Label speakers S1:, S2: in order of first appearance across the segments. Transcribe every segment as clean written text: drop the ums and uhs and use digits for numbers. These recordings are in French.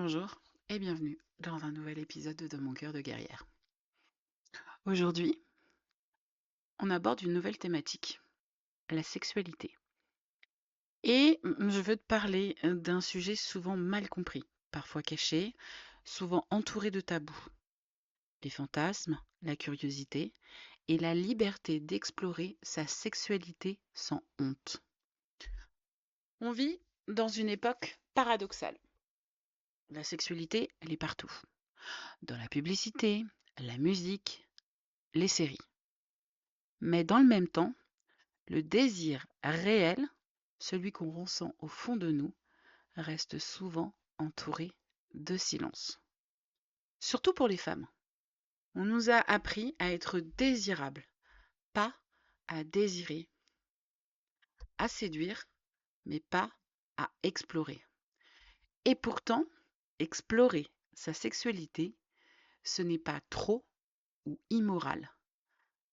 S1: Bonjour et bienvenue dans un nouvel épisode de Mon cœur de guerrière. Aujourd'hui, on aborde une nouvelle thématique, la sexualité. Et je veux te parler d'un sujet souvent mal compris, parfois caché, souvent entouré de tabous. Les fantasmes, la curiosité et la liberté d'explorer sa sexualité sans honte. On vit dans une époque paradoxale. La sexualité, elle est partout. Dans la publicité, la musique, les séries. Mais dans le même temps, le désir réel, celui qu'on ressent au fond de nous, reste souvent entouré de silence. Surtout pour les femmes. On nous a appris à être désirables, pas à désirer, à séduire, mais pas à explorer. Et pourtant, explorer sa sexualité, ce n'est pas trop ou immoral.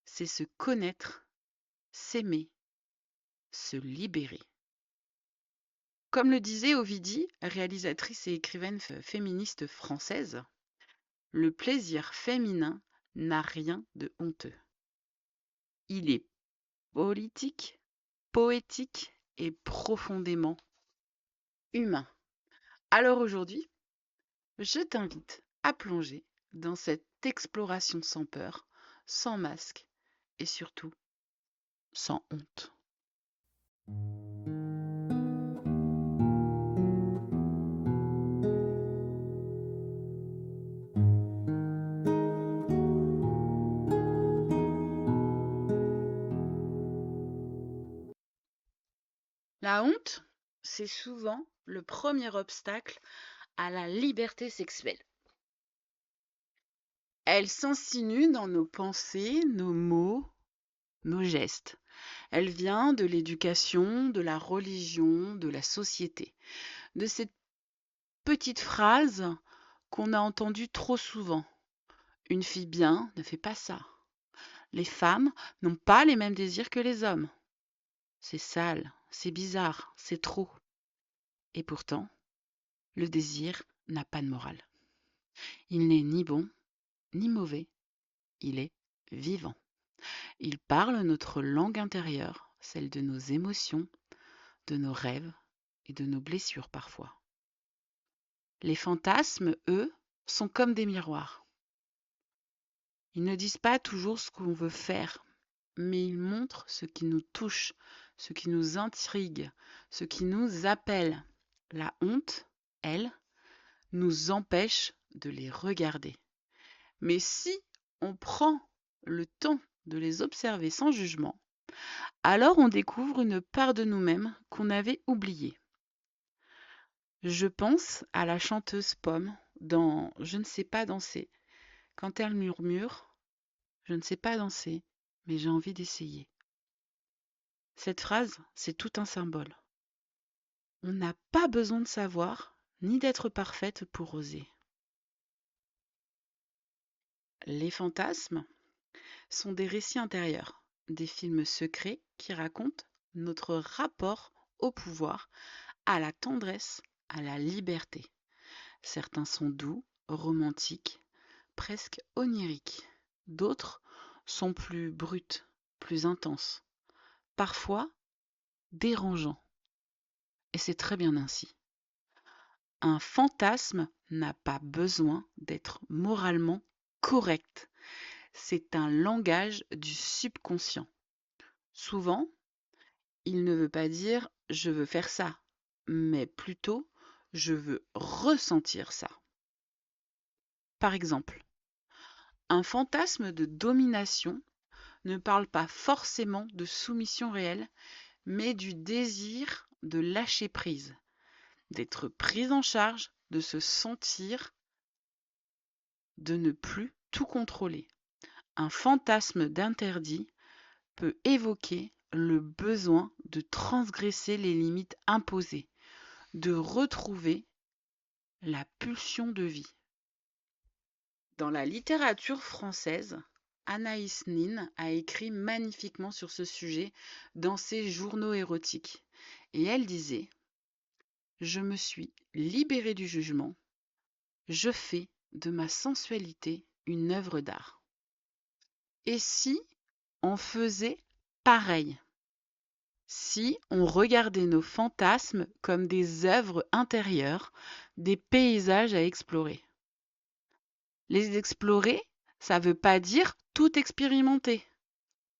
S1: C'est se connaître, s'aimer, se libérer. Comme le disait Ovidie, réalisatrice et écrivaine féministe française, le plaisir féminin n'a rien de honteux. Il est politique, poétique et profondément humain. Alors aujourd'hui, je t'invite à plonger dans cette exploration sans peur, sans masque et surtout sans honte. La honte, c'est souvent le premier obstacle à la liberté sexuelle. Elle s'insinue dans nos pensées, nos mots, nos gestes. Elle vient de l'éducation, de la religion, de la société, de cette petite phrase qu'on a entendue trop souvent. Une fille bien ne fait pas ça. Les femmes n'ont pas les mêmes désirs que les hommes. C'est sale, c'est bizarre, c'est trop. Et pourtant, le désir n'a pas de morale. Il n'est ni bon, ni mauvais. Il est vivant. Il parle notre langue intérieure, celle de nos émotions, de nos rêves et de nos blessures parfois. Les fantasmes, eux, sont comme des miroirs. Ils ne disent pas toujours ce qu'on veut faire, mais ils montrent ce qui nous touche, ce qui nous intrigue, ce qui nous appelle. La honte, elle, nous empêche de les regarder. Mais si on prend le temps de les observer sans jugement, alors on découvre une part de nous-mêmes qu'on avait oubliée. Je pense à la chanteuse Pomme dans Je ne sais pas danser, quand elle murmure Je ne sais pas danser, mais j'ai envie d'essayer. Cette phrase, c'est tout un symbole. On n'a pas besoin de savoir, ni d'être parfaite pour oser. Les fantasmes sont des récits intérieurs, des films secrets qui racontent notre rapport au pouvoir, à la tendresse, à la liberté. Certains sont doux, romantiques, presque oniriques. D'autres sont plus bruts, plus intenses, parfois dérangeants. Et c'est très bien ainsi. Un fantasme n'a pas besoin d'être moralement correct. C'est un langage du subconscient. Souvent, il ne veut pas dire je veux faire ça, mais plutôt je veux ressentir ça. Par exemple, un fantasme de domination ne parle pas forcément de soumission réelle, mais du désir de lâcher prise, d'être prise en charge, de se sentir, de ne plus tout contrôler. Un fantasme d'interdit peut évoquer le besoin de transgresser les limites imposées, de retrouver la pulsion de vie. Dans la littérature française, Anaïs Nin a écrit magnifiquement sur ce sujet dans ses journaux érotiques. Et elle disait Je me suis libérée du jugement, je fais de ma sensualité une œuvre d'art. Et si on faisait pareil? Si on regardait nos fantasmes comme des œuvres intérieures, des paysages à explorer. Les explorer, ça ne veut pas dire tout expérimenter.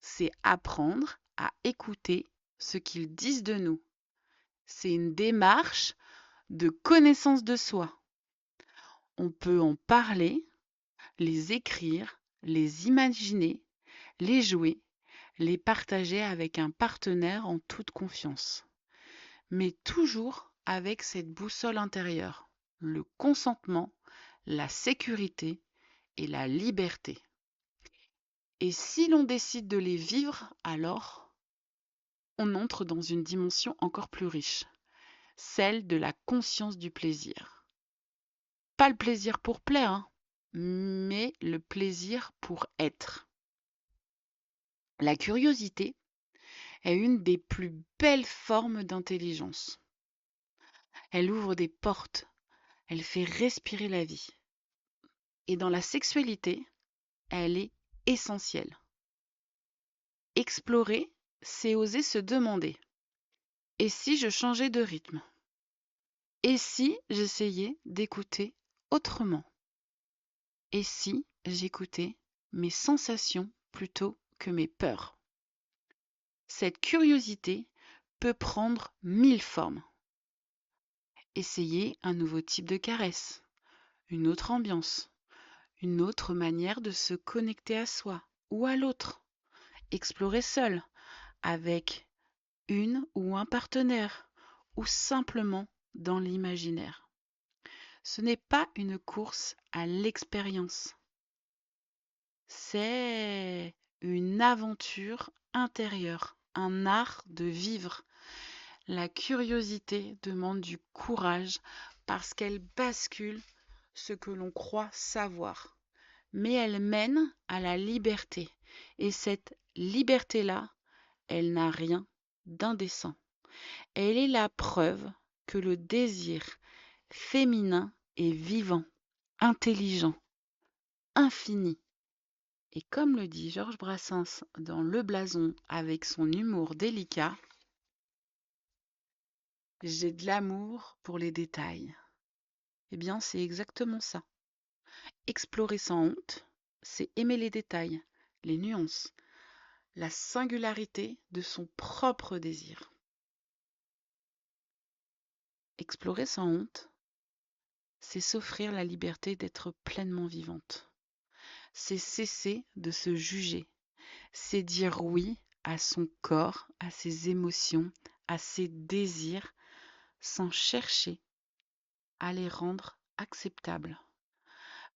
S1: C'est apprendre à écouter ce qu'ils disent de nous. C'est une démarche de connaissance de soi. On peut en parler, les écrire, les imaginer, les jouer, les partager avec un partenaire en toute confiance. Mais toujours avec cette boussole intérieure, le consentement, la sécurité et la liberté. Et si l'on décide de les vivre, alors on entre dans une dimension encore plus riche, celle de la conscience du plaisir. Pas le plaisir pour plaire, hein, mais le plaisir pour être. La curiosité est une des plus belles formes d'intelligence. Elle ouvre des portes, elle fait respirer la vie. Et dans la sexualité, elle est essentielle. Explorer, c'est oser se demander: et si je changeais de rythme? Et si j'essayais d'écouter autrement? Et si j'écoutais mes sensations plutôt que mes peurs? Cette curiosité peut prendre 1000 formes. Essayer un nouveau type de caresse, une autre ambiance, une autre manière de se connecter à soi ou à l'autre. Explorer seul, avec une ou un partenaire, ou simplement dans l'imaginaire. Ce n'est pas une course à l'expérience, c'est une aventure intérieure, un art de vivre. La curiosité demande du courage parce qu'elle bascule ce que l'on croit savoir, mais elle mène à la liberté. Et cette liberté-là, elle n'a rien d'indécent. Elle est la preuve que le désir féminin est vivant, intelligent, infini. Et comme le dit Georges Brassens dans Le Blason avec son humour délicat, j'ai de l'amour pour les détails. Eh bien, c'est exactement ça. Explorer sans honte, c'est aimer les détails, les nuances, la singularité de son propre désir. Explorer sans honte, c'est s'offrir la liberté d'être pleinement vivante. C'est cesser de se juger. C'est dire oui à son corps, à ses émotions, à ses désirs, sans chercher à les rendre acceptables.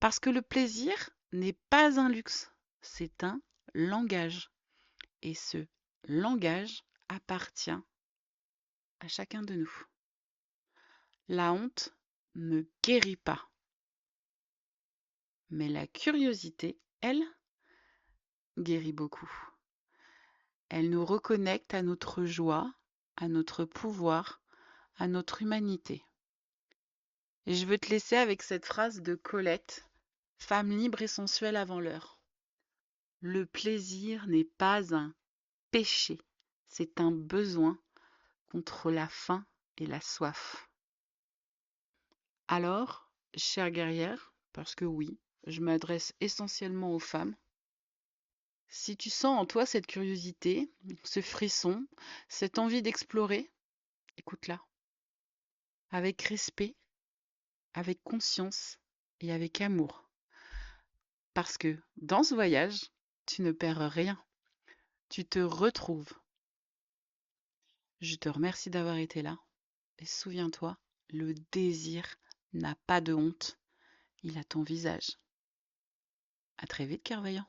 S1: Parce que le plaisir n'est pas un luxe, c'est un langage. Et ce langage appartient à chacun de nous. La honte ne guérit pas, mais la curiosité, elle, guérit beaucoup. Elle nous reconnecte à notre joie, à notre pouvoir, à notre humanité. Et je veux te laisser avec cette phrase de Colette, femme libre et sensuelle avant l'heure. Le plaisir n'est pas un péché, c'est un besoin contre la faim et la soif. Alors, chère guerrière, parce que oui, je m'adresse essentiellement aux femmes, si tu sens en toi cette curiosité, ce frisson, cette envie d'explorer, écoute-la, avec respect, avec conscience et avec amour. Parce que dans ce voyage, tu ne perds rien, tu te retrouves. Je te remercie d'avoir été là et souviens-toi, le désir n'a pas de honte, il a ton visage. À très vite, Cœur Vaillant.